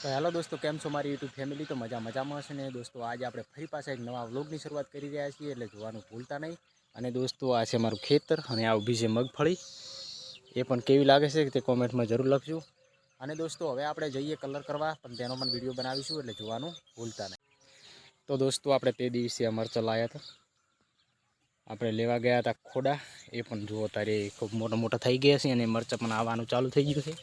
તો હેલો દોસ્તો, કેમ છો મારી યુટ્યુબ ફેમિલી? તો મજામાં હશે ને દોસ્તો? આજે આપણે ફરી પાછા એક નવા વ્લોગની શરૂઆત કરી રહ્યા છીએ, એટલે જોવાનું ભૂલતા નહીં. અને દોસ્તો, આ છે મારું ખેતર અને આ ઊભી છે મગફળી. એ પણ કેવી લાગે છે તે કોમેન્ટમાં જરૂર લખજો. અને દોસ્તો, હવે આપણે જઈએ કલર કરવા, પણ તેનો પણ વિડીયો બનાવીશું, એટલે જોવાનું ભૂલતા નહીં. તો દોસ્તો, આપણે તે દિવસે મરચાં લાવ્યા હતા, આપણે લેવા ગયા હતા ખોડા. એ પણ જુઓ તારે ખૂબ મોટા મોટા થઈ ગયા છે અને મરચાં પણ આવવાનું ચાલુ થઈ ગયું છે.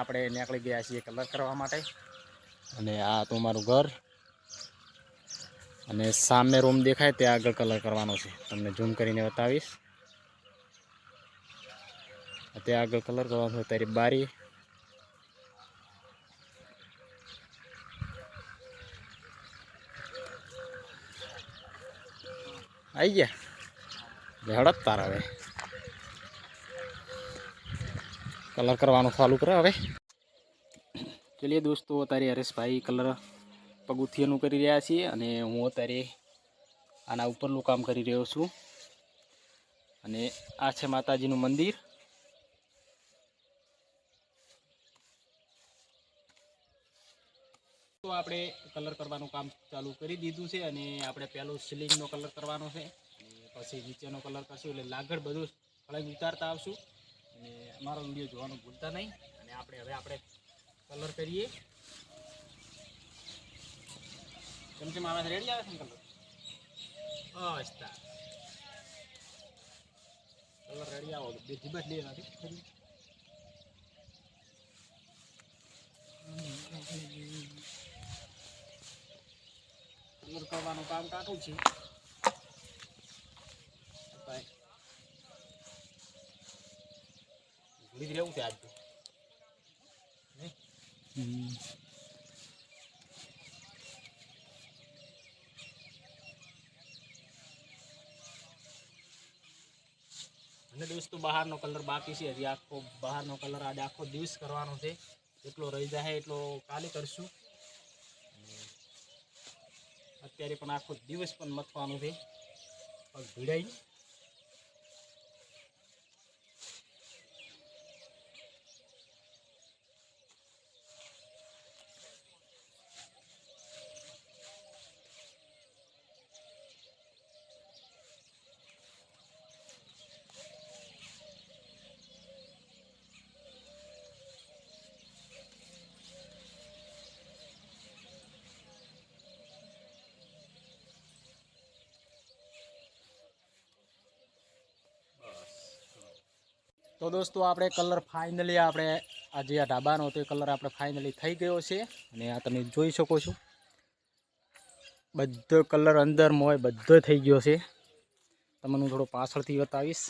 આપણે નીકળી ગયા છીએ કલર કરવા માટે. અને આ તો મારું ઘર, અને સામે રૂમ દેખાય ત્યાં આગળ કલર કરવાનો છે. તમને ઝૂમ કરીને બતાવીશ. ત્યાં આગળ કલર કરવાનો છે. તારી બારી આવી ગયા, હડક તાર હવે કલર કરવાનું ચાલુ કરે. હવે ચલીએ દોસ્તો, અત્યારે હરેશભાઈ કલર પગથિયાનું કરી રહ્યા છીએ અને હું અત્યારે આના ઉપરનું કામ કરી રહ્યો છું. અને આ છે માતાજીનું મંદિર. તો આપણે કલર કરવાનું કામ ચાલુ કરી દીધું છે અને આપણે પહેલું સીલિંગનો કલર કરવાનો છે, અને પછી નીચેનો કલર કરશું. એટલે લાગડ બધું ફળાઈ ઉતારતા આવશું. અને અમારો વિડીયો જોવાનું ભૂલતા નહીં. અને આપણે કલર કરીએ. કેમ કે મારા રેડી આવે છે કલર? બસ કલર રેડી આવો બે જીબત લે નથી. કલર કરવાનું કામ કાઢું છે. ભૂલી જ રહેવું છે આજ તો. અને દોસ્તો, બહારનો કલર બાકી છે હજી. આખો બહારનો કલર આજે આખો દિવસ કરવાનો છે. એટલો રહી જાય એટલો કાલે કરશું. અત્યારે પણ આખો દિવસ પણ મથવાનું છે, પગ ભીડાઈ. તો દોસ્તો, આપણે કલર ફાઇનલી આપણે આજે આ ઢાબાનો તે કલર આપણે ફાઇનલી થઈ ગયો છે. અને આ તમે જોઈ શકો છો, બધો કલર અંદરમાં હોય બધો થઈ ગયો છે. તમને હું થોડો પાછળથી બતાવીશ.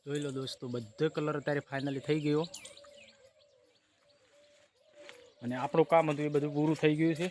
જોઈ લો દોસ્તો, બધો કલર અત્યારે ફાઇનલી થઈ ગયો. અને આપણું કામ હતું એ બધું પૂરું થઈ ગયું છે.